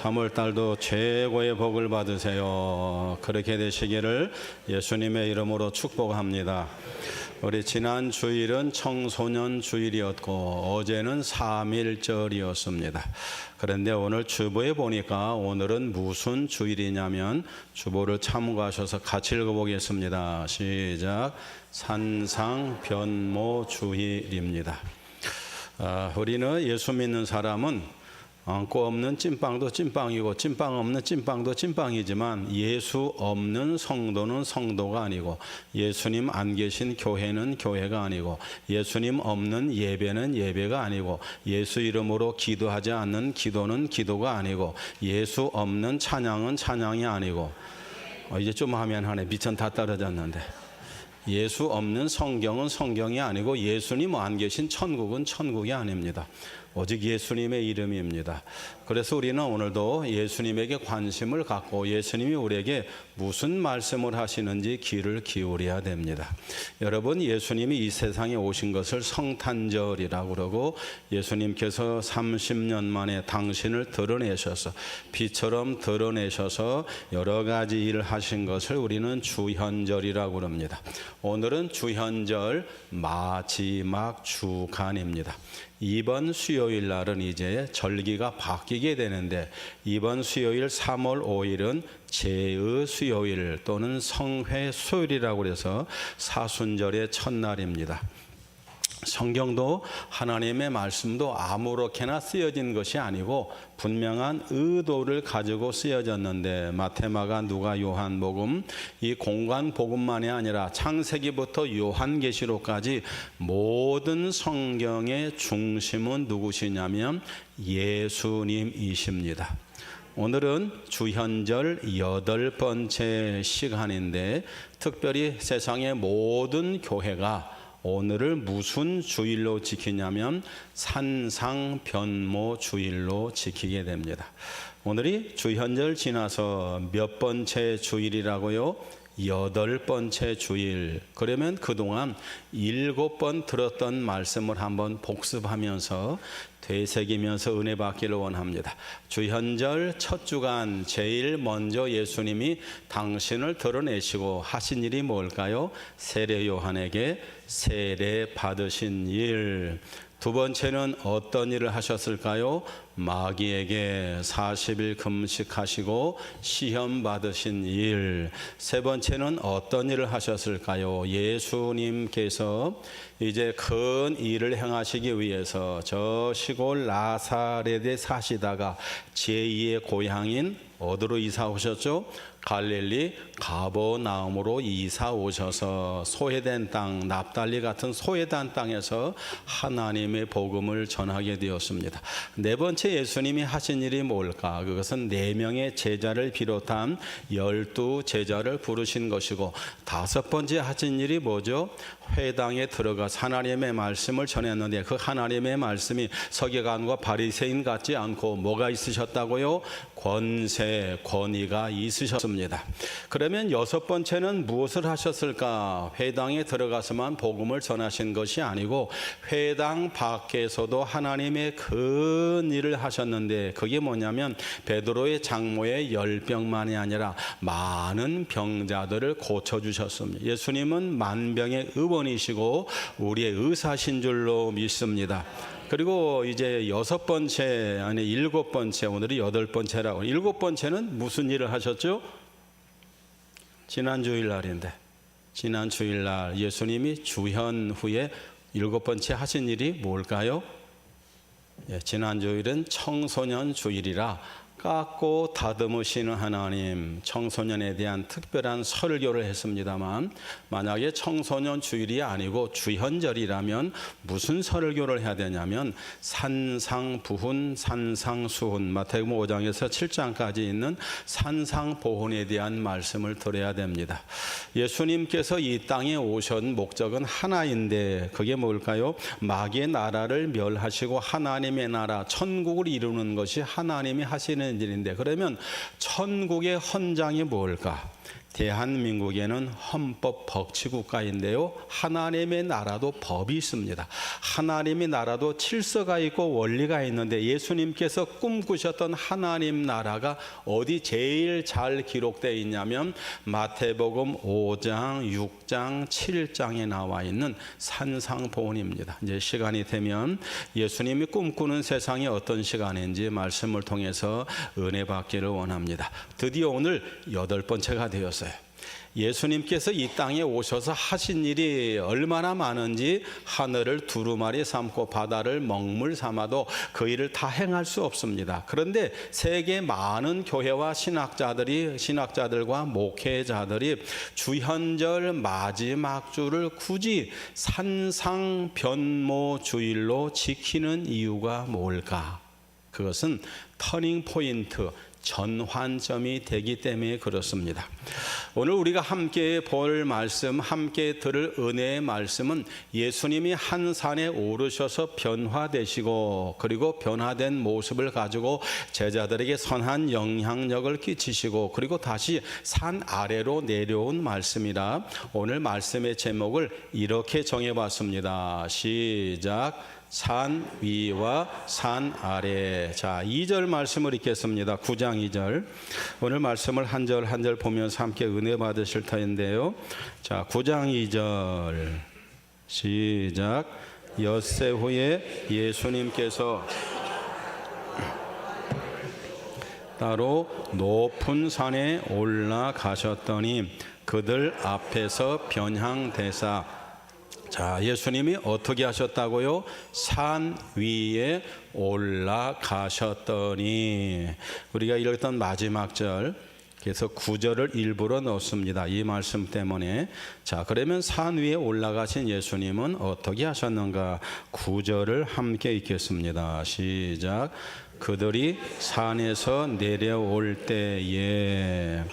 3월달도 최고의 복을 받으세요. 그렇게 되시기를 예수님의 이름으로 축복합니다. 우리 지난 주일은 청소년 주일이었고 어제는 3.1절이었습니다. 그런데 오늘 주보에 보니까 오늘은 무슨 주일이냐면 주보를 참고하셔서 같이 읽어보겠습니다. 시작. 산상변모 주일입니다. 우리는 예수 믿는 사람은 얹고 없는 찐빵도 찐빵이고 찐빵 없는 찐빵도 찐빵이지만 예수 없는 성도는 성도가 아니고 예수님 안 계신 교회는 교회가 아니고 예수님 없는 예배는 예배가 아니고 예수 이름으로 기도하지 않는 기도는 기도가 아니고 예수 없는 찬양은 찬양이 아니고 이제 좀 하면 하네. 미천 다 떨어졌는데 예수 없는 성경은 성경이 아니고 예수님 안 계신 천국은 천국이 아닙니다. 오직 예수님의 이름입니다. 그래서 우리는 오늘도 예수님에게 관심을 갖고 예수님이 우리에게 무슨 말씀을 하시는지 귀를 기울여야 됩니다. 여러분, 예수님이 이 세상에 오신 것을 성탄절이라고 그러고 예수님께서 30년 만에 당신을 드러내셔서 빛처럼 드러내셔서 여러 가지 일을 하신 것을 우리는 주현절이라고 그럽니다. 오늘은 주현절 마지막 주간입니다. 이번 수요일 날은 이제 절기가 바뀌게 되는데 이번 수요일 3월 5일은 제의 수요일 또는 성회 수요일이라고 해서 사순절의 첫날입니다. 성경도 하나님의 말씀도 아무렇게나 쓰여진 것이 아니고 분명한 의도를 가지고 쓰여졌는데 마태, 마가, 누가, 요한복음 이 공간 복음만이 아니라 창세기부터 요한계시록까지 모든 성경의 중심은 누구시냐면 예수님이십니다. 오늘은 주현절 8번째 시간인데 특별히 세상의 모든 교회가 오늘을 무슨 주일로 지키냐면 산상변모 주일로 지키게 됩니다. 오늘이 주현절 지나서 몇 번째 주일이라고요? 8번째 주일. 그러면 그동안 7번 들었던 말씀을 한번 복습하면서 되새기면서 은혜 받기를 원합니다. 주현절 첫 주간 제일 먼저 예수님이 당신을 드러내시고 하신 일이 뭘까요? 세례 요한에게 세례 받으신 일. 두 번째는 어떤 일을 하셨을까요? 마귀에게 40일 금식하시고 시험 받으신 일. 세 번째는 어떤 일을 하셨을까요? 예수님께서 이제 큰 일을 행하시기 위해서 저 시골 나사렛에 사시다가 제2의 고향인 어디로 이사 오셨죠? 갈릴리 가버나움으로 이사 오셔서 소외된 땅, 납달리 같은 소외된 땅에서 하나님의 복음을 전하게 되었습니다. 네 번째 예수님이 하신 일이 뭘까? 그것은 4명의 제자를 비롯한 12 제자를 부르신 것이고 다섯 번째 하신 일이 뭐죠? 회당에 들어가서 하나님의 말씀을 전했는데 그 하나님의 말씀이 서기관과 바리새인 같지 않고 뭐가 있으셨다고요? 권세, 권위가 있으셨습니다. 그러면 여섯 번째는 무엇을 하셨을까? 회당에 들어가서만 복음을 전하신 것이 아니고 회당 밖에서도 하나님의 큰 일을 하셨는데 그게 뭐냐면 베드로의 장모의 열병만이 아니라 많은 병자들을 고쳐주셨습니다. 예수님은 만병의 의원이시고 우리의 의사신 줄로 믿습니다. 그리고 이제 6번째, 아니 7번째, 오늘이 8번째라고. 7번째는 무슨 일을 하셨죠? 지난 주일날인데 지난 주일날 예수님이 주현 후에 7번째 하신 일이 뭘까요? 지난 주일은 청소년 주일이라 깎고 다듬으시는 하나님, 청소년에 대한 특별한 설교를 했습니다만 만약에 청소년 주일이 아니고 주현절이라면 무슨 설교를 해야 되냐면 산상부훈, 산상수훈, 마태복음 5장에서 7장까지 있는 산상보훈에 대한 말씀을 드려야 됩니다. 예수님께서 이 땅에 오신 목적은 하나인데 그게 뭘까요? 마귀의 나라를 멸하시고 하나님의 나라, 천국을 이루는 것이 하나님이 하시는 일인데 그러면 천국의 헌장이 뭘까? 대한민국에는 헌법 법치국가인데요. 하나님의 나라도 법이 있습니다. 하나님의 나라도 질서가 있고 원리가 있는데 예수님께서 꿈꾸셨던 하나님 나라가 어디 제일 잘 기록되어 있냐면 마태복음 5장, 6장, 7장에 나와 있는 산상보훈입니다. 이제 시간이 되면 예수님이 꿈꾸는 세상이 어떤 시간인지 말씀을 통해서 은혜 받기를 원합니다. 드디어 오늘 8번째가 되었어요. 예수님께서 이 땅에 오셔서 하신 일이 얼마나 많은지 하늘을 두루마리 삼고 바다를 먹물 삼아도 그 일을 다 행할 수 없습니다. 그런데 세계 많은 교회와 신학자들과 목회자들이 주현절 마지막 주를 굳이 산상변모주일로 지키는 이유가 뭘까? 그것은 터닝 포인트, 전환점이 되기 때문에 그렇습니다. 오늘 우리가 함께 볼 말씀, 함께 들을 은혜의 말씀은 예수님이 한 산에 오르셔서 변화되시고 그리고 변화된 모습을 가지고 제자들에게 선한 영향력을 끼치시고 그리고 다시 산 아래로 내려온 말씀이라 오늘 말씀의 제목을 이렇게 정해봤습니다. 시작. 산 위와 산 아래. 자, 2절 말씀을 읽겠습니다. 9장 2절. 오늘 말씀을 한 절 한 절 보면서 함께 은혜 받으실 터인데요. 자, 9장 2절. 시작. 엿새 후에 예수님께서 따로 높은 산에 올라가셨더니 그들 앞에서 변향되사. 자, 예수님이 어떻게 하셨다고요? 산 위에 올라가셨더니. 우리가 읽었던 마지막 절, 그래서 9절을 일부러 넣습니다. 이 말씀 때문에. 자, 그러면 산 위에 올라가신 예수님은 어떻게 하셨는가? 9절을 함께 읽겠습니다. 시작. 그들이 산에서 내려올 때에.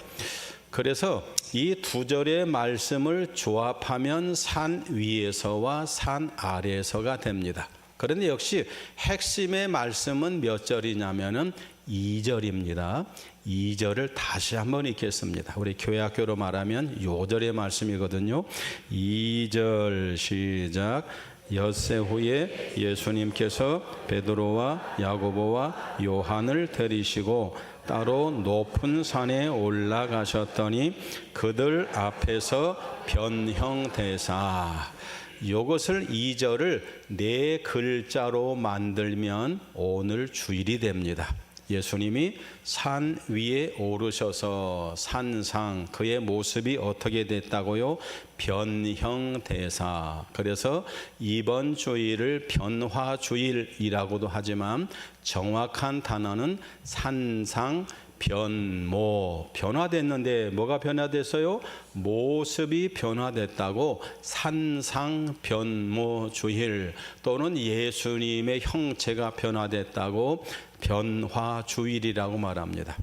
그래서 이 두 절의 말씀을 조합하면 산 위에서와 산 아래에서가 됩니다. 그런데 역시 핵심의 말씀은 몇 절이냐면은 2절입니다. 2절을 다시 한번 읽겠습니다. 우리 교회학교로 말하면 요 절의 말씀이거든요. 2절 시작. 엿새 후에 예수님께서 베드로와 야고보와 요한을 데리시고 따로 높은 산에 올라가셨더니 그들 앞에서 변형되사. 이것을 2절을 4글자로 만들면 오늘 주일이 됩니다. 예수님이 산 위에 오르셔서 산상 그의 모습이 어떻게 됐다고요? 변형대사. 그래서 이번 주일을 변화주일이라고도 하지만 정확한 단어는 산상 변모. 변화됐는데 뭐가 변화됐어요? 모습이 변화됐다고 산상 변모 주일, 또는 예수님의 형체가 변화됐다고 변화주일이라고 말합니다.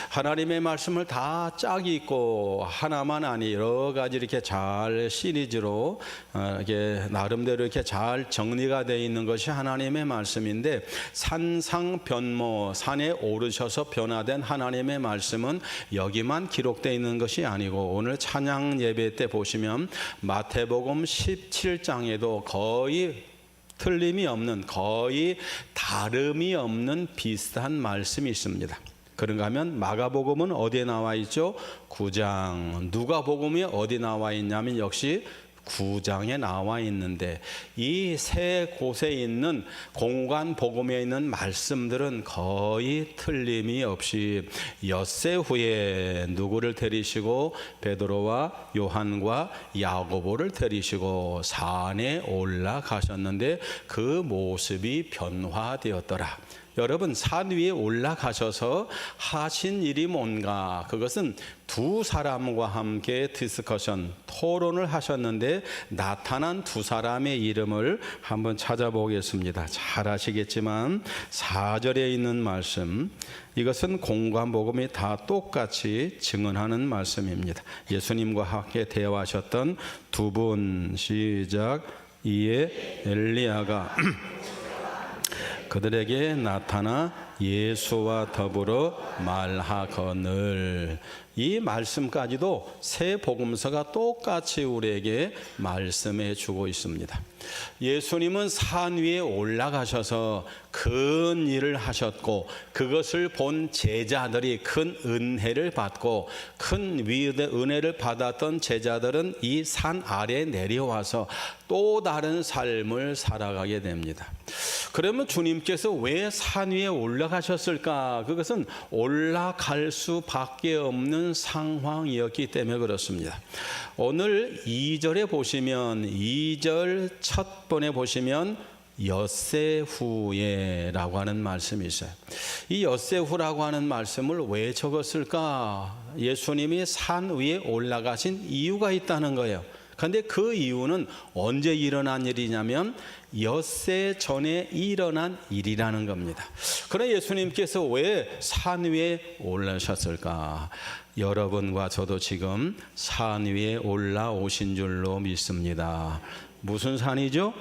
하나님의 말씀을 다 짝이 있고 하나만 아니 여러 가지 이렇게 잘 시리즈로 이렇게 나름대로 이렇게 잘 정리가 되어 있는 것이 하나님의 말씀인데, 산상변모, 산에 오르셔서 변화된 하나님의 말씀은 여기만 기록되어 있는 것이 아니고 오늘 찬양 예배 때 보시면 마태복음 17장에도 거의 틀림이 없는, 거의 다름이 없는 비슷한 말씀이 있습니다. 그런가 하면 마가복음은 어디에 나와 있죠? 9장. 누가복음이 어디 나와 있냐면 역시 9장에 나와 있는데, 이 세 곳에 있는 공관 복음에 있는 말씀들은 거의 틀림이 없이 엿새 후에 누구를 데리시고 베드로와 요한과 야고보를 데리시고 산에 올라가셨는데 그 모습이 변화되었더라. 여러분, 산 위에 올라가셔서 하신 일이 뭔가? 그것은 두 사람과 함께 디스커션, 토론을 하셨는데 나타난 두 사람의 이름을 한번 찾아보겠습니다. 잘 아시겠지만 4절에 있는 말씀, 이것은 공관복음이 다 똑같이 증언하는 말씀입니다. 예수님과 함께 대화하셨던 두 분, 시작. 이에 엘리야가 그들에게 나타나 예수와 더불어 말하거늘. 이 말씀까지도 새 복음서가 똑같이 우리에게 말씀해 주고 있습니다. 예수님은 산 위에 올라가셔서 큰 일을 하셨고, 그것을 본 제자들이 큰 은혜를 받고, 큰 은혜를 받았던 제자들은 이 산 아래에 내려와서 또 다른 삶을 살아가게 됩니다. 그러면 주님께서 왜 산 위에 올라가셨을까? 그것은 올라갈 수밖에 없는 상황이었기 때문에 그렇습니다. 오늘 2절에 보시면, 2절 첫 번에 보시면 엿새 후에라고 하는 말씀이 있어요. 이 엿새 후라고 하는 말씀을 왜 적었을까? 예수님이 산 위에 올라가신 이유가 있다는 거예요. 그런데 그 이유는 언제 일어난 일이냐면 엿새 전에 일어난 일이라는 겁니다. 그럼 예수님께서 왜 산 위에 올라오셨을까? 여러분과 저도 지금 산 위에 올라오신 줄로 믿습니다. 무슨 산이죠?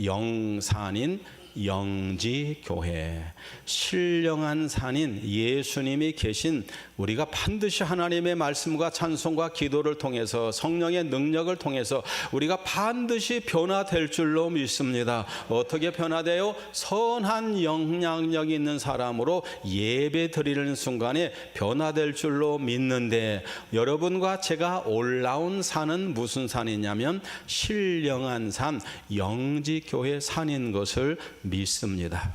영산인 영지교회, 신령한 산인 예수님이 계신, 우리가 반드시 하나님의 말씀과 찬송과 기도를 통해서, 성령의 능력을 통해서 우리가 반드시 변화될 줄로 믿습니다. 어떻게 변화돼요? 선한 영향력 있는 사람으로 예배 드리는 순간에 변화될 줄로 믿는데, 여러분과 제가 올라온 산은 무슨 산이냐면 신령한 산, 영지교회 산인 것을 믿습니다.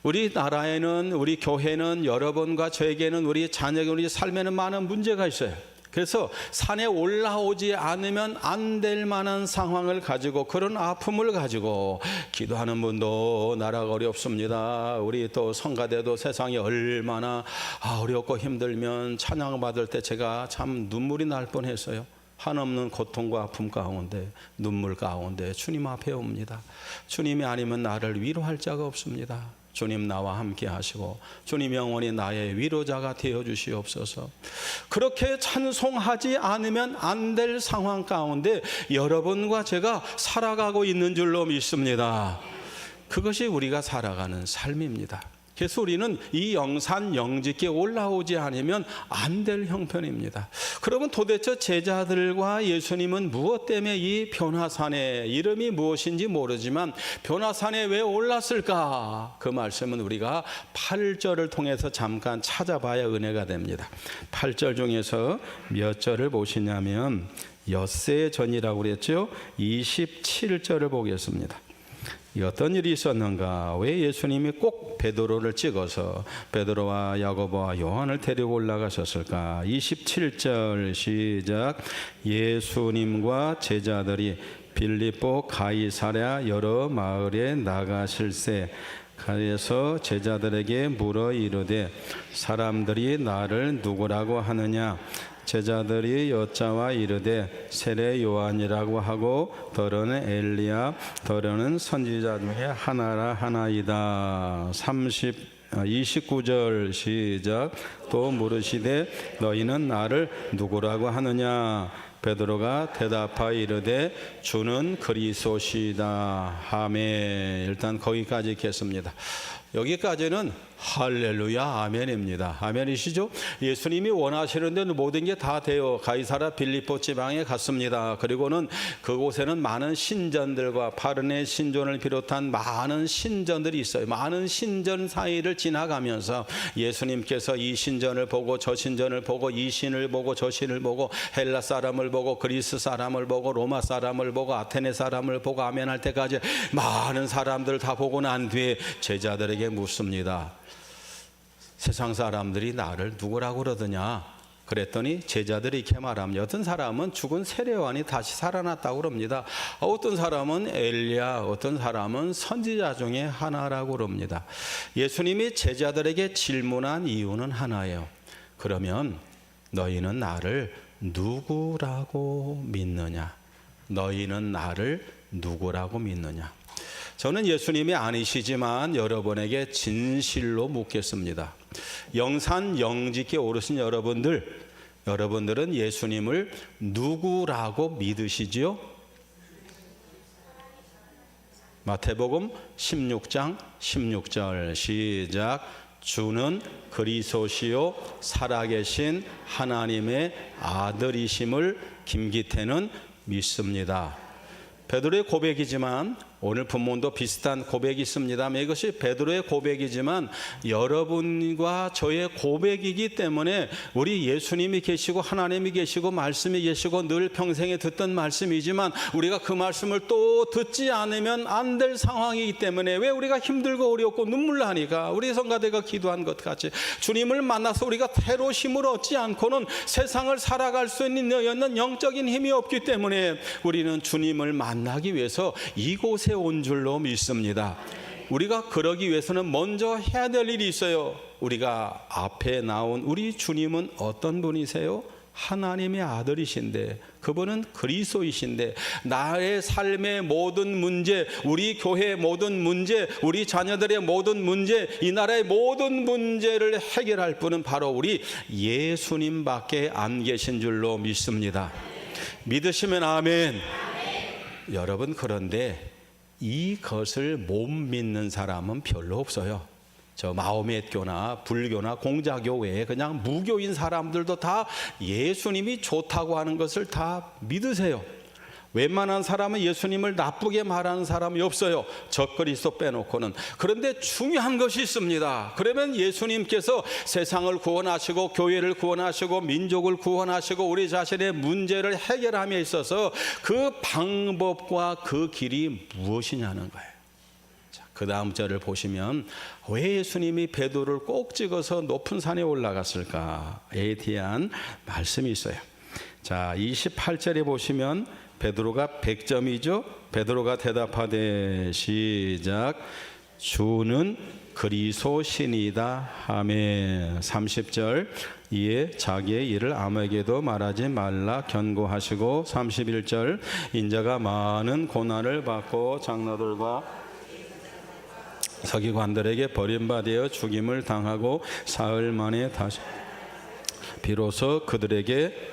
우리 나라에는, 우리 교회는, 여러분과 저에게는, 우리 자녀에게, 우리 삶에는 많은 문제가 있어요. 그래서 산에 올라오지 않으면 안 될 만한 상황을 가지고, 그런 아픔을 가지고 기도하는 분도 나라가 어렵습니다. 우리 또 성가대도 세상이 얼마나 어렵고 힘들면 찬양받을 때 제가 참 눈물이 날 뻔했어요. 한없는 고통과 아픔 가운데, 눈물 가운데 주님 앞에 옵니다. 주님이 아니면 나를 위로할 자가 없습니다. 주님 나와 함께 하시고 주님 영원히 나의 위로자가 되어 주시옵소서. 그렇게 찬송하지 않으면 안 될 상황 가운데 여러분과 제가 살아가고 있는 줄로 믿습니다. 그것이 우리가 살아가는 삶입니다. 그래서 우리는 이 영산 영지께 올라오지 않으면 안 될 형편입니다. 그러면 도대체 제자들과 예수님은 무엇 때문에 이 변화산에, 이름이 무엇인지 모르지만 변화산에 왜 올랐을까? 그 말씀은 우리가 8절을 통해서 잠깐 찾아봐야 은혜가 됩니다. 8절 중에서 몇 절을 보시냐면 엿새 전이라고 그랬죠. 27절을 보겠습니다. 어떤 일이 있었는가? 왜 예수님이 꼭 베드로를 찍어서 베드로와 야고보와 요한을 데리고 올라가셨을까? 27절 시작. 예수님과 제자들이 빌립보 가이사랴 여러 마을에 나가실새 가에서 제자들에게 물어 이르되 사람들이 나를 누구라고 하느냐? 제자들이 여짜와 이르되 세례 요한이라고 하고 더러는 엘리야 더러는 선지자 중에 하나라 하나이다. 29절 시작. 또 물으시되 너희는 나를 누구라고 하느냐? 베드로가 대답하여 이르되 주는 그리스도시다. 아멘. 일단 거기까지 읽겠습니다. 여기까지는 할렐루야 아멘입니다. 아멘이시죠? 예수님이 원하시는 데는 모든 게 다 돼요. 가이사랴 빌립보 지방에 갔습니다. 그리고는 그곳에는 많은 신전들과 바르네 신전을 비롯한 많은 신전들이 있어요. 많은 신전 사이를 지나가면서 예수님께서 이 신전을 보고 저 신전을 보고 이 신을 보고 저 신을 보고 헬라 사람을 보고 그리스 사람을 보고 로마 사람을 보고 아테네 사람을 보고 아멘할 때까지 많은 사람들 다 보고 난 뒤에 제자들에게 묻습니다. 세상 사람들이 나를 누구라고 그러더냐? 그랬더니 제자들이 이렇게 말합니다. 어떤 사람은 죽은 세례요한이 다시 살아났다고 그럽니다. 어떤 사람은 엘리야, 어떤 사람은 선지자 중에 하나라고 그럽니다. 예수님이 제자들에게 질문한 이유는 하나예요. 그러면 너희는 나를 누구라고 믿느냐? 너희는 나를 누구라고 믿느냐? 저는 예수님이 아니시지만 여러분에게 진실로 묻겠습니다. 영산 영지께 오르신 여러분들은 예수님을 누구라고 믿으시지요? 마태복음 16장 16절 시작. 주는 그리스도시요 살아계신 하나님의 아들이심을 김기태는 믿습니다. 베드로의 고백이지만 오늘 본문도 비슷한 고백이 있습니다만 이것이 베드로의 고백이지만 여러분과 저의 고백이기 때문에 우리 예수님이 계시고 하나님이 계시고 말씀이 계시고 늘 평생에 듣던 말씀이지만 우리가 그 말씀을 또 듣지 않으면 안 될 상황이기 때문에 왜 우리가 힘들고 어렵고 눈물 나니까 우리 성가대가 기도한 것 같이 주님을 만나서 우리가 태로 힘을 얻지 않고는 세상을 살아갈 수 있는 영적인 힘이 없기 때문에 우리는 주님을 만나기 위해서 이곳에 온 줄로 믿습니다. 우리가 그러기 위해서는 먼저 해야 될 일이 있어요. 우리가 앞에 나온 우리 주님은 어떤 분이세요? 하나님의 아들이신데 그분은 그리스도이신데 나의 삶의 모든 문제, 우리 교회의 모든 문제, 우리 자녀들의 모든 문제, 이 나라의 모든 문제를 해결할 분은 바로 우리 예수님밖에 안 계신 줄로 믿습니다. 믿으시면 아멘. 여러분 그런데 이것을 못 믿는 사람은 별로 없어요. 저 마호메교나 불교나 공자교 외에 그냥 무교인 사람들도 다 예수님이 좋다고 하는 것을 다 믿으세요. 웬만한 사람은 예수님을 나쁘게 말하는 사람이 없어요. 적그리스도 빼놓고는. 그런데 중요한 것이 있습니다. 그러면 예수님께서 세상을 구원하시고 교회를 구원하시고 민족을 구원하시고 우리 자신의 문제를 해결함에 있어서 그 방법과 그 길이 무엇이냐는 거예요. 그 다음 절을 보시면 왜 예수님이 베드로를 꼭 찍어서 높은 산에 올라갔을까에 대한 말씀이 있어요. 자, 28절에 보시면 베드로가 100점이죠. 베드로가 대답하되 시작. 주는 그리스도시니이다 하매. 30절 이에 자기의 일을 아무에게도 말하지 말라 견고하시고 31절 인자가 많은 고난을 받고 장로들과 서기관들에게 버림받아 죽임을 당하고 사흘 만에 다시 비로소 그들에게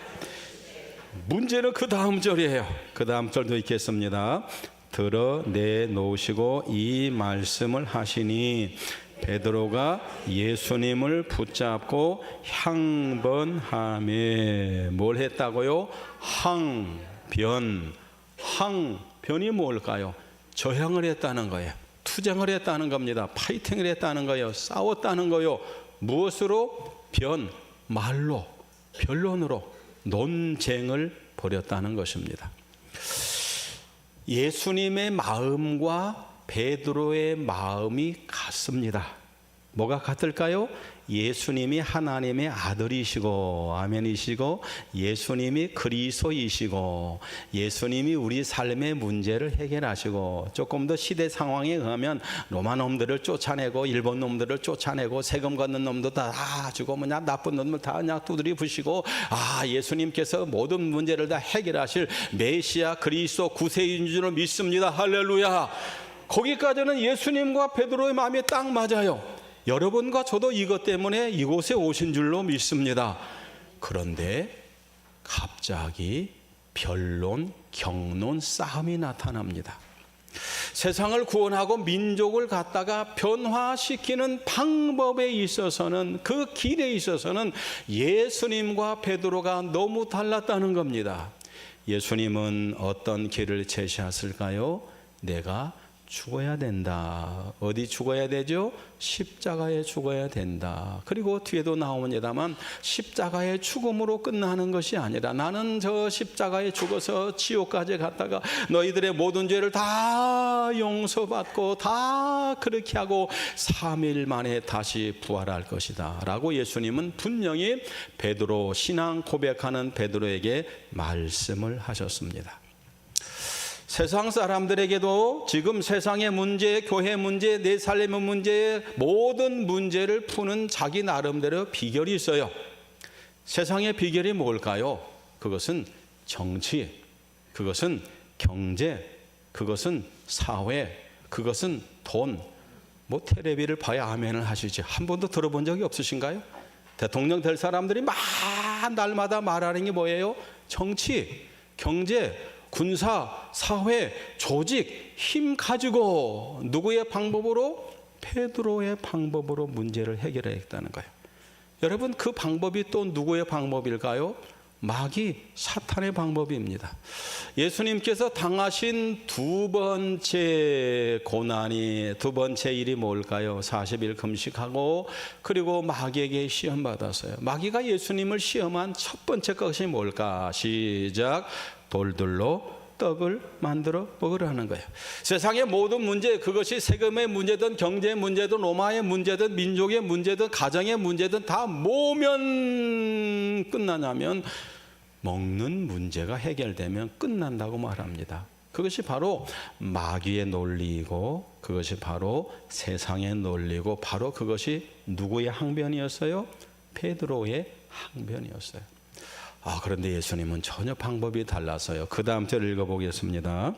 문제는 그 다음 절이에요. 그 다음 절도 있겠습니다. 드러내놓으시고 이 말씀을 하시니 베드로가 예수님을 붙잡고 향번하며 뭘 했다고요? 항변이 뭘까요? 저항을 했다는 거예요. 투쟁을 했다는 겁니다. 파이팅을 했다는 거예요. 싸웠다는 거예요. 무엇으로? 말로, 변론으로 논쟁을 벌였다는 것입니다. 예수님의 마음과 베드로의 마음이 같습니다. 뭐가 같을까요? 예수님이 하나님의 아들이시고 아멘이시고 예수님이 그리스도이시고 예수님이 우리 삶의 문제를 해결하시고 조금 더 시대 상황에 의하면 로마 놈들을 쫓아내고 일본 놈들을 쫓아내고 세금 걷는 놈도 다 주고 뭐냐 나쁜 놈들 다 그냥 두드려 부시고 예수님께서 모든 문제를 다 해결하실 메시아 그리스도 구세주인 줄 믿습니다. 할렐루야. 거기까지는 예수님과 베드로의 마음이 딱 맞아요. 여러분과 저도 이것 때문에 이곳에 오신 줄로 믿습니다. 그런데 갑자기 변론, 경론, 싸움이 나타납니다. 세상을 구원하고 민족을 갖다가 변화시키는 방법에 있어서는 그 길에 있어서는 예수님과 베드로가 너무 달랐다는 겁니다. 예수님은 어떤 길을 제시하실까요? 내가 죽어야 된다. 어디 죽어야 되죠? 십자가에 죽어야 된다. 그리고 뒤에도 나옵니다만 십자가의 죽음으로 끝나는 것이 아니라 나는 저 십자가에 죽어서 지옥까지 갔다가 너희들의 모든 죄를 다 용서받고 다 그렇게 하고 3일 만에 다시 부활할 것이다 라고 예수님은 분명히 베드로 신앙 고백하는 베드로에게 말씀을 하셨습니다. 세상 사람들에게도 지금 세상의 문제, 교회 문제, 내 삶의 문제, 모든 문제를 푸는 자기 나름대로 비결이 있어요. 세상의 비결이 뭘까요? 그것은 정치, 그것은 경제, 그것은 사회, 그것은 돈. 뭐 텔레비를 봐야 아멘을 하시지. 한 번도 들어본 적이 없으신가요? 대통령 될 사람들이 날마다 말하는 게 뭐예요? 정치, 경제. 군사, 사회, 조직, 힘 가지고 누구의 방법으로? 베드로의 방법으로 문제를 해결하겠다는 거예요. 여러분, 그 방법이 또 누구의 방법일까요? 마귀, 사탄의 방법입니다. 예수님께서 당하신 두 번째 고난이, 두 번째 일이 뭘까요? 40일 금식하고 그리고 마귀에게 시험 받았어요. 마귀가 예수님을 시험한 첫 번째 것이 뭘까? 시작. 돌들로 떡을 만들어 먹으라는 거예요. 세상의 모든 문제, 그것이 세금의 문제든 경제의 문제든 로마의 문제든 민족의 문제든 가정의 문제든 다 뭐면 끝나냐면 먹는 문제가 해결되면 끝난다고 말합니다. 그것이 바로 마귀의 논리이고 그것이 바로 세상의 논리고 바로 그것이 누구의 항변이었어요? 베드로의 항변이었어요. 그런데 예수님은 전혀 방법이 달라서요. 그 다음 절 읽어보겠습니다.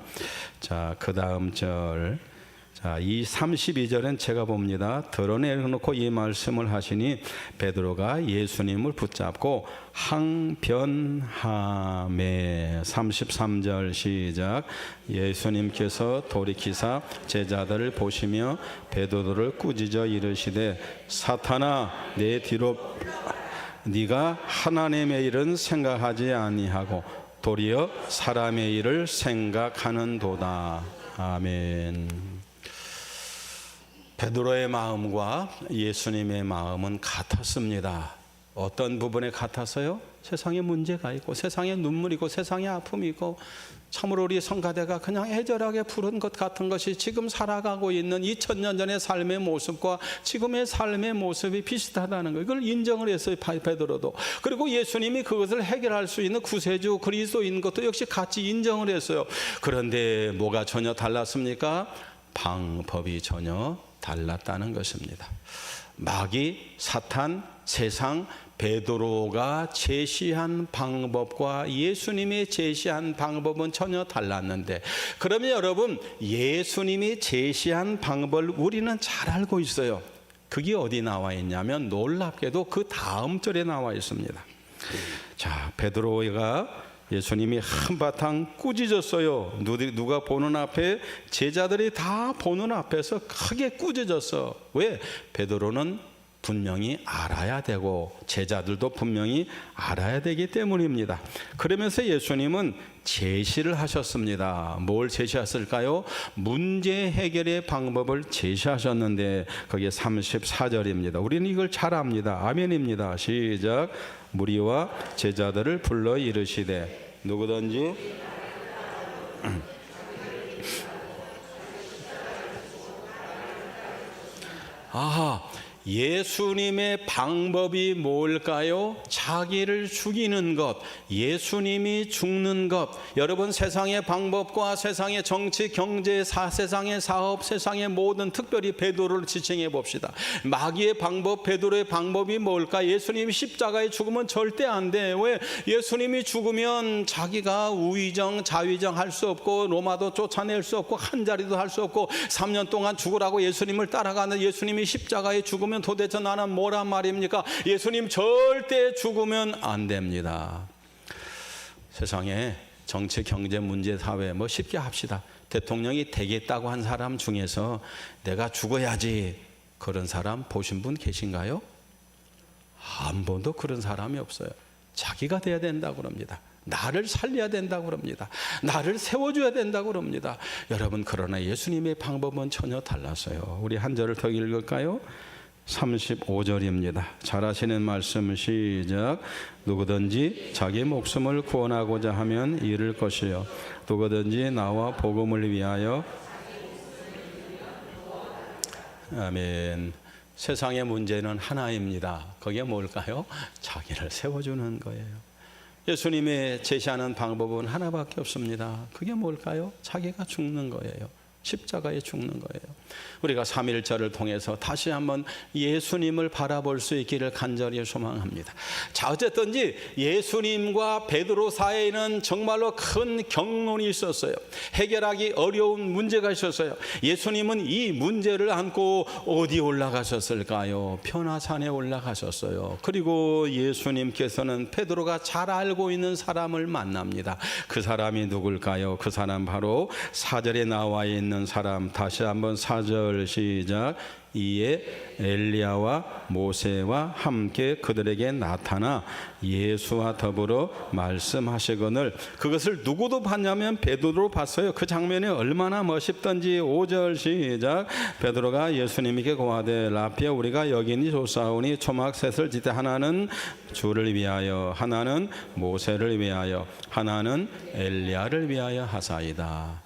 자, 그 다음 절. 자, 이 32절은 제가 봅니다. 드러내놓고 이 말씀을 하시니 베드로가 예수님을 붙잡고 항변하매. 33절 시작. 예수님께서 돌이키사 제자들을 보시며 베드로를 꾸짖어 이르시되 사탄아 내 뒤로 네가 하나님의 일은 생각하지 아니하고 도리어 사람의 일을 생각하는도다. 아멘. 베드로의 마음과 예수님의 마음은 같았습니다. 어떤 부분에 같았어요? 세상에 문제가 있고 세상에 눈물이 있고 세상에 아픔이 있고 참으로 우리 성가대가 그냥 애절하게 부른 것 같은 것이 지금 살아가고 있는 2000년 전의 삶의 모습과 지금의 삶의 모습이 비슷하다는 거, 이걸 인정을 했어요. 베드로도. 그리고 예수님이 그것을 해결할 수 있는 구세주 그리스도인 것도 역시 같이 인정을 했어요. 그런데 뭐가 전혀 달랐습니까? 방법이 전혀 달랐다는 것입니다. 마귀, 사탄, 세상, 베드로가 제시한 방법과 예수님이 제시한 방법은 전혀 달랐는데, 그러면 여러분, 예수님이 제시한 방법을 우리는 잘 알고 있어요. 그게 어디 나와 있냐면 놀랍게도 그 다음 절에 나와 있습니다. 자, 베드로가 예수님이 한바탕 꾸짖었어요. 누가 보는 앞에, 제자들이 다 보는 앞에서 크게 꾸짖었어. 왜? 베드로는 분명히 알아야 되고 제자들도 분명히 알아야 되기 때문입니다. 그러면서 예수님은 제시를 하셨습니다. 뭘 제시했을까요? 문제 해결의 방법을 제시하셨는데 그게 34절입니다. 우리는 이걸 잘 압니다. 아멘입니다. 시작. 무리와 제자들을 불러 이르시되 누구든지 예수님의 방법이 뭘까요? 자기를 죽이는 것, 예수님이 죽는 것. 여러분, 세상의 방법과 세상의 정치, 경제, 세상의 사업, 세상의 모든, 특별히 베드로를 지칭해 봅시다. 마귀의 방법, 베드로의 방법이 뭘까? 예수님이 십자가에 죽으면 절대 안 돼. 왜? 예수님이 죽으면 자기가 우위정, 자위정 할 수 없고 로마도 쫓아낼 수 없고 한 자리도 할 수 없고 3년 동안 죽으라고 예수님을 따라가는 예수님이 십자가에 죽으면 도대체 나는 뭐란 말입니까? 예수님 절대 죽으면 안 됩니다. 세상에 정치, 경제, 문제, 사회 뭐 쉽게 합시다. 대통령이 되겠다고 한 사람 중에서 내가 죽어야지 그런 사람 보신 분 계신가요? 한 번도 그런 사람이 없어요. 자기가 돼야 된다고 그럽니다. 나를 살려야 된다고 그럽니다. 나를 세워줘야 된다고 그럽니다. 여러분, 그러나 예수님의 방법은 전혀 달랐어요. 우리 한 절을 더 읽을까요? 35절입니다. 잘 아시는 말씀 시작. 누구든지 자기 목숨을 구원하고자 하면 잃을 것이요 누구든지 나와 복음을 위하여. 아멘. 세상의 문제는 하나입니다. 그게 뭘까요? 자기를 세워주는 거예요. 예수님의 제시하는 방법은 하나밖에 없습니다. 그게 뭘까요? 자기가 죽는 거예요. 십자가에 죽는 거예요. 우리가 3.1절을 통해서 다시 한번 예수님을 바라볼 수 있기를 간절히 소망합니다. 자, 어쨌든지 예수님과 베드로 사이에는 정말로 큰 경론이 있었어요. 해결하기 어려운 문제가 있었어요. 예수님은 이 문제를 안고 어디 올라가셨을까요? 변화산에 올라가셨어요. 그리고 예수님께서는 베드로가 잘 알고 있는 사람을 만납니다. 그 사람이 누굴까요? 그 사람 바로 4절에 나와 있는 사람. 다시 한번 4절 시작. 이에 엘리야와 모세와 함께 그들에게 나타나 예수와 더불어 말씀하시거늘. 그것을 누구도 봤냐면 베드로 봤어요. 그 장면이 얼마나 멋있던지. 5절 시작. 베드로가 예수님에게 고하되 라피아 우리가 여기니 조사오니 초막셋을 지되 하나는 주를 위하여 하나는 모세를 위하여 하나는 엘리야를 위하여 하사이다.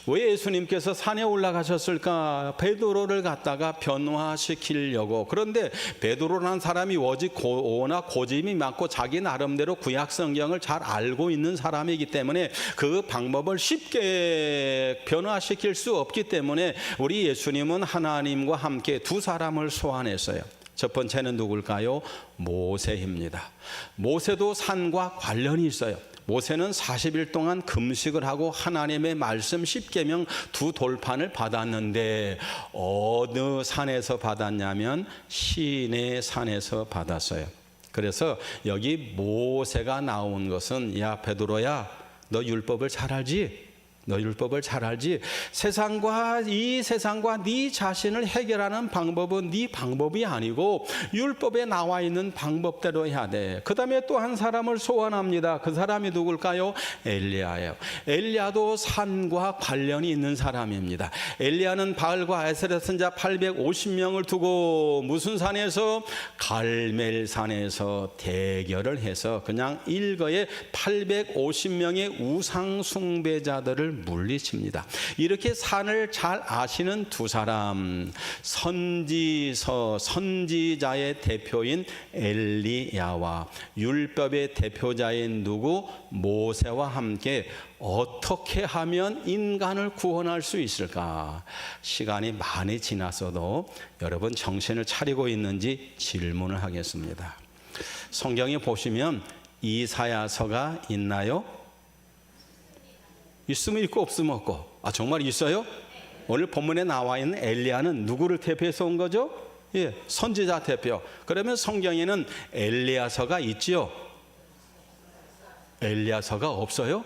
왜 예수님께서 산에 올라가셨을까? 베드로를 갖다가 변화시키려고. 그런데 베드로라는 사람이 워낙 고집이 많고 자기 나름대로 구약 성경을 잘 알고 있는 사람이기 때문에 그 방법을 쉽게 변화시킬 수 없기 때문에 우리 예수님은 하나님과 함께 두 사람을 소환했어요. 첫 번째는 누굴까요? 모세입니다. 모세도 산과 관련이 있어요. 모세는 40일 동안 금식을 하고 하나님의 말씀 10계명 두 돌판을 받았는데 어느 산에서 받았냐면 시내 산에서 받았어요. 그래서 여기 모세가 나온 것은 야 베드로야 너 율법을 잘 알지? 너 율법을 잘 알지? 이 세상과 네 자신을 해결하는 방법은 네 방법이 아니고 율법에 나와 있는 방법대로 해야 돼. 그 다음에 또 한 사람을 소환합니다. 그 사람이 누굴까요? 엘리야예요. 엘리야도 산과 관련이 있는 사람입니다. 엘리야는 바알과 아세라 선자 850명을 두고 무슨 산에서? 갈멜산에서 대결을 해서 그냥 일거에 850명의 우상 숭배자들을 물리칩니다. 이렇게 산을 잘 아시는 두 사람, 선지자의 대표인 엘리야와 율법의 대표자인 누구? 모세와 함께 어떻게 하면 인간을 구원할 수 있을까? 시간이 많이 지났어도 여러분 정신을 차리고 있는지 질문을 하겠습니다. 성경에 보시면 이사야서가 있나요? 있으면 있고 없으면 없고. 아 정말 있어요? 오늘 본문에 나와 있는 엘리야는 누구를 대표해서 온 거죠? 예, 선지자 대표. 그러면 성경에는 엘리야서가 있지요? 엘리야서가 없어요?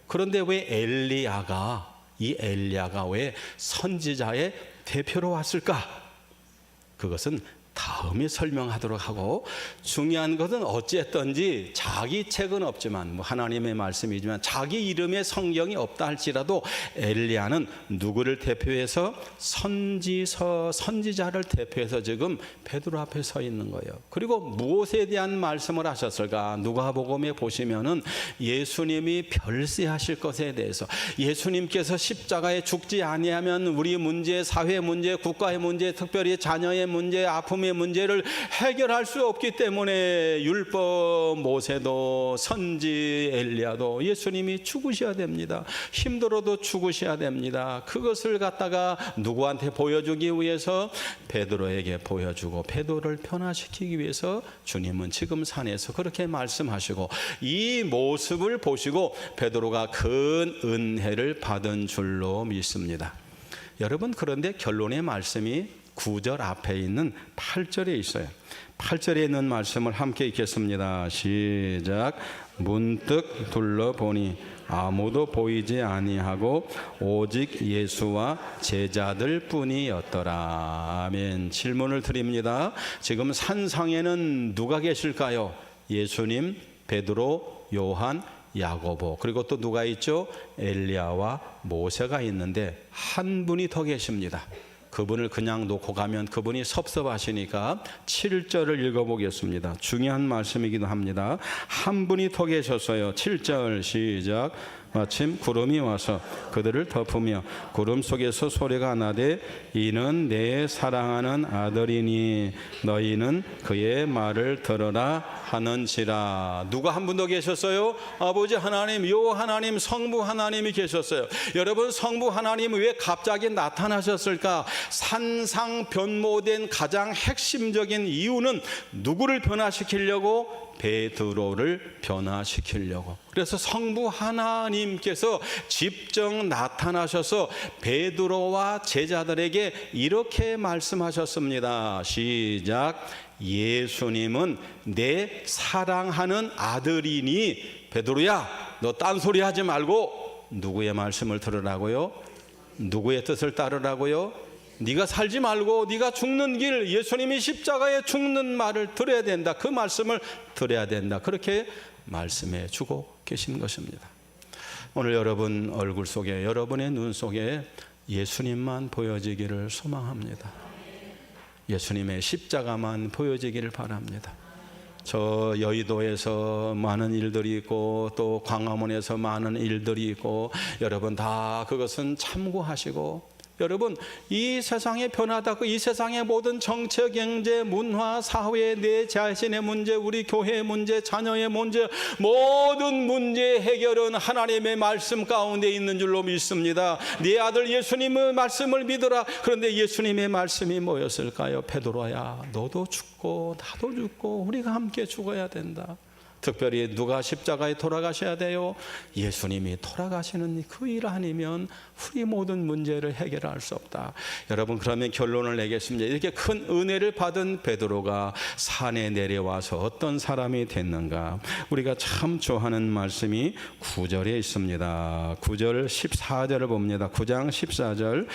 그런데 왜 엘리야가 왜 선지자의 대표로 왔을까? 그것은 다음에 설명하도록 하고, 중요한 것은 어찌했든지 자기 책은 없지만 하나님의 말씀이지만 자기 이름에 성경이 없다 할지라도 엘리야는 누구를 대표해서? 선지자를 대표해서 지금 베드로 앞에 서 있는 거예요. 그리고 무엇에 대한 말씀을 하셨을까? 누가복음에 보시면은 예수님이 별세하실 것에 대해서, 예수님께서 십자가에 죽지 아니하면 우리 문제, 사회 문제, 국가의 문제, 특별히 자녀의 문제, 아픔의 문제를 해결할 수 없기 때문에 율법, 모세도, 선지, 엘리야도 예수님이 죽으셔야 됩니다. 힘들어도 죽으셔야 됩니다. 그것을 갖다가 누구한테 보여주기 위해서? 베드로에게 보여주고 베드로를 변화시키기 위해서 주님은 지금 산에서 그렇게 말씀하시고, 이 모습을 보시고 베드로가 큰 은혜를 받은 줄로 믿습니다. 여러분, 그런데 결론의 말씀이 9절 앞에 있는 8절에 있어요. 8절에 있는 말씀을 함께 읽겠습니다. 시작. 문득 둘러보니 아무도 보이지 아니하고 오직 예수와 제자들 뿐이었더라. 아멘. 질문을 드립니다. 지금 산상에는 누가 계실까요? 예수님, 베드로, 요한, 야고보, 그리고 또 누가 있죠? 엘리야와 모세가 있는데 한 분이 더 계십니다. 그분을 그냥 놓고 가면 그분이 섭섭하시니까 7절을 읽어보겠습니다. 중요한 말씀이기도 합니다. 한 분이 더 계셨어요. 7절 시작. 마침 구름이 와서 그들을 덮으며 구름 속에서 소리가 나되 이는 내 사랑하는 아들이니 너희는 그의 말을 들으라 하는지라. 누가 한 분 더 계셨어요? 아버지 하나님, 요 하나님, 성부 하나님이 계셨어요. 여러분, 성부 하나님은 왜 갑자기 나타나셨을까? 산상 변모된 가장 핵심적인 이유는 누구를 변화시키려고? 베드로를 변화시키려고. 그래서 성부 하나님께서 직접 나타나셔서 베드로와 제자들에게 이렇게 말씀하셨습니다. 시작. 예수님은 내 사랑하는 아들이니 베드로야, 너 딴소리 하지 말고 누구의 말씀을 들으라고요? 누구의 뜻을 따르라고요? 네가 살지 말고 네가 죽는 길, 예수님이 십자가에 죽는 말을 들어야 된다. 그 말씀을 들어야 된다. 그렇게 말씀해 주고 계신 것입니다. 오늘 여러분 얼굴 속에, 여러분의 눈 속에 예수님만 보여지기를 소망합니다. 예수님의 십자가만 보여지기를 바랍니다. 저 여의도에서 많은 일들이 있고 또 광화문에서 많은 일들이 있고 여러분 다 그것은 참고하시고, 여러분 이 세상이 변하다고 이 세상의 모든 정치, 경제, 문화, 사회, 내 자신의 문제, 우리 교회의 문제, 자녀의 문제, 모든 문제의 해결은 하나님의 말씀 가운데 있는 줄로 믿습니다. 네 아들 예수님의 말씀을 믿어라. 그런데 예수님의 말씀이 뭐였을까요? 베드로야, 너도 죽고 나도 죽고 우리가 함께 죽어야 된다. 특별히 누가 십자가에 돌아가셔야 돼요? 예수님이 돌아가시는 그 일 아니면 우리 모든 문제를 해결할 수 없다. 여러분, 그러면 결론을 내겠습니다. 이렇게 큰 은혜를 받은 베드로가 산에 내려와서 어떤 사람이 됐는가? 우리가 참 좋아하는 말씀이 9절에 있습니다. 9절 14절을 봅니다. 9장 14절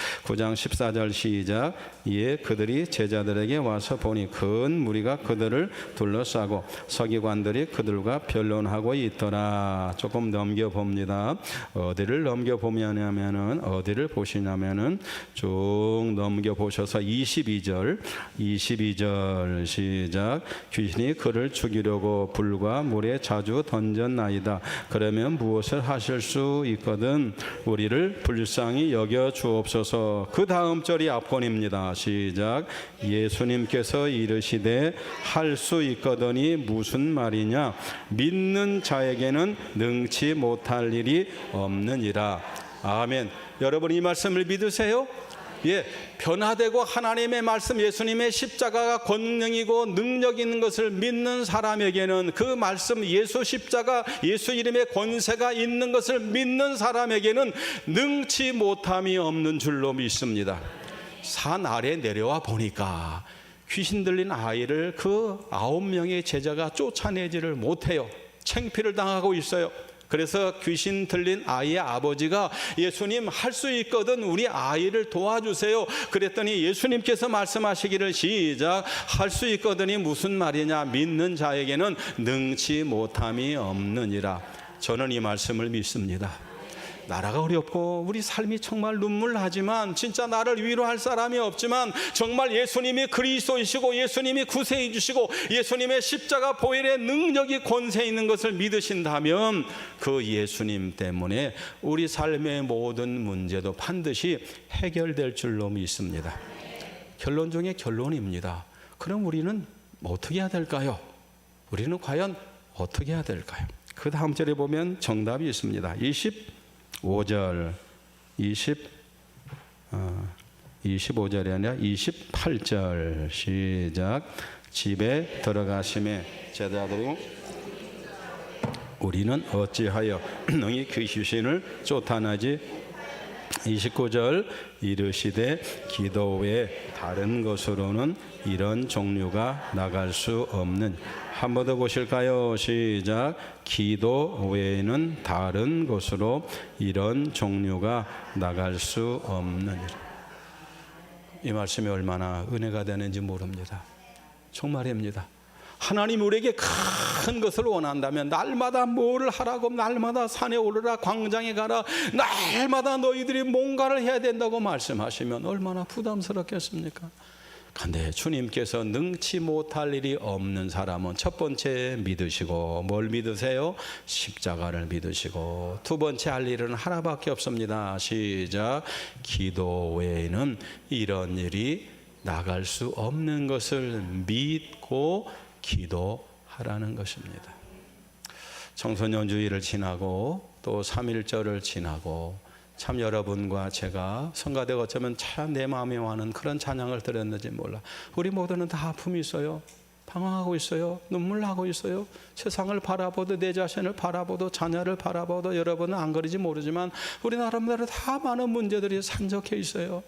시작. 이에 그들이 제자들에게 와서 보니 큰 무리가 그들을 둘러싸고 서기관들이 그들과 변론하고 있더라. 조금 넘겨봅니다. 어디를 넘겨보냐면은, 어디를 보시냐면은 쭉 넘겨보셔서 22절 시작. 귀신이 그를 죽이려고 불과 물에 자주 던졌나이다. 그러면 무엇을 하실 수 있거든 우리를 불쌍히 여겨 주옵소서. 그 다음 절이 압권입니다. 시작. 예수님께서 이르시되 할 수 있거든이 무슨 말이냐? 믿는 자에게는 능치 못할 일이 없느니라. 아멘. 여러분 이 말씀을 믿으세요? 예, 변화되고 하나님의 말씀, 예수님의 십자가가 권능이고 능력 있는 것을 믿는 사람에게는, 그 말씀 예수 십자가, 예수 이름의 권세가 있는 것을 믿는 사람에게는 능치 못함이 없는 줄로 믿습니다. 산 아래 내려와 보니까 귀신 들린 아이를 그 9명의 제자가 쫓아내지를 못해요. 창피를 당하고 있어요. 그래서 귀신 들린 아이의 아버지가 예수님 할 수 있거든 우리 아이를 도와주세요. 그랬더니 예수님께서 말씀하시기를 시작. 할 수 있거든이 무슨 말이냐? 믿는 자에게는 능치 못함이 없느니라. 저는 이 말씀을 믿습니다. 나라가 어렵고 우리 삶이 정말 눈물나지만, 진짜 나를 위로할 사람이 없지만 정말 예수님이 그리스도이시고 예수님이 구세해 주시고 예수님의 십자가 보혈의 능력이 권세 있는 것을 믿으신다면 그 예수님 때문에 우리 삶의 모든 문제도 반드시 해결될 줄로 믿습니다. 결론 중에 결론입니다. 그럼 우리는 어떻게 해야 될까요? 우리는 과연 어떻게 해야 될까요? 그 다음 절에 보면 정답이 있습니다. 25절 25절이 아니라 28절 시작. 집에 들어가심에 제자들이 우리는 어찌하여 능히 그 귀신을 쫓아내지? 29절 이르시되 기도 외에 다른 것으로는 이런 종류가 나갈 수 없는. 한 번 더 보실까요? 시작. 기도 외에는 다른 곳으로 이런 종류가 나갈 수 없느니라. 이 말씀이 얼마나 은혜가 되는지 모릅니다. 정말입니다. 하나님 우리에게 큰 것을 원한다면 날마다 뭐를 하라고, 날마다 산에 오르라, 광장에 가라, 날마다 너희들이 뭔가를 해야 된다고 말씀하시면 얼마나 부담스럽겠습니까? 근데 주님께서 능치 못할 일이 없는 사람은 첫 번째 믿으시고, 뭘 믿으세요? 십자가를 믿으시고, 두 번째 할 일은 하나밖에 없습니다. 시작. 기도 외에는 이런 일이 나갈 수 없는 것을 믿고 기도하라는 것입니다. 청소년주의를 지나고 또 3.1절을 지나고 참 여러분과 제가 성가대 어쩌면 참 내 마음에 와는 그런 찬양을 드렸는지 몰라. 우리 모두는 다 아픔이 있어요. 방황하고 있어요. 눈물 나고 있어요. 세상을 바라보도, 내 자신을 바라보도, 자녀를 바라보도 여러분은 안 그러지 모르지만 우리 나름대로 다 많은 문제들이 산적해 있어요.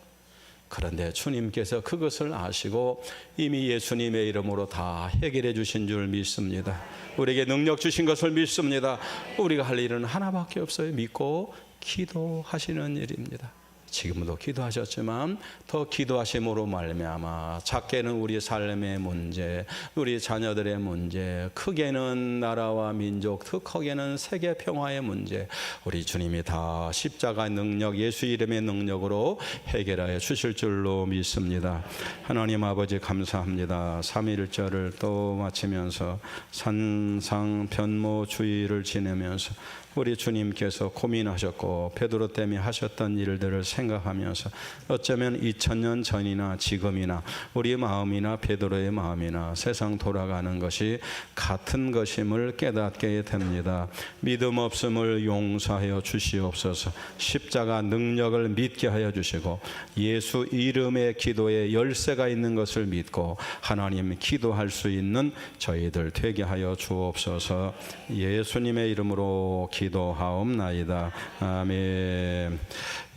그런데 주님께서 그것을 아시고 이미 예수님의 이름으로 다 해결해 주신 줄 믿습니다. 우리에게 능력 주신 것을 믿습니다. 우리가 할 일은 하나밖에 없어요. 믿고 기도하시는 일입니다. 지금도 기도하셨지만 더 기도하심으로 말미암아 작게는 우리 삶의 문제, 우리 자녀들의 문제, 크게는 나라와 민족, 더 크게는 세계 평화의 문제, 우리 주님이 다 십자가 능력, 예수 이름의 능력으로 해결하여 주실 줄로 믿습니다. 하나님 아버지 감사합니다. 3.1절을 또 마치면서 산상변모주의를 지내면서 우리 주님께서 고민하셨고 베드로 때문에 하셨던 일들을 생각하면서 어쩌면 2000년 전이나 지금이나 우리 마음이나 베드로의 마음이나 세상 돌아가는 것이 같은 것임을 깨닫게 됩니다. 믿음 없음을 용서하여 주시옵소서. 십자가 능력을 믿게 하여 주시고 예수 이름의 기도에 열쇠가 있는 것을 믿고 하나님 기도할 수 있는 저희들 되게 하여 주옵소서. 예수님의 이름으로 기도하옵나이다. 아멘.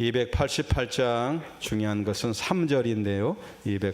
288장 중요한 것은 3절인데요.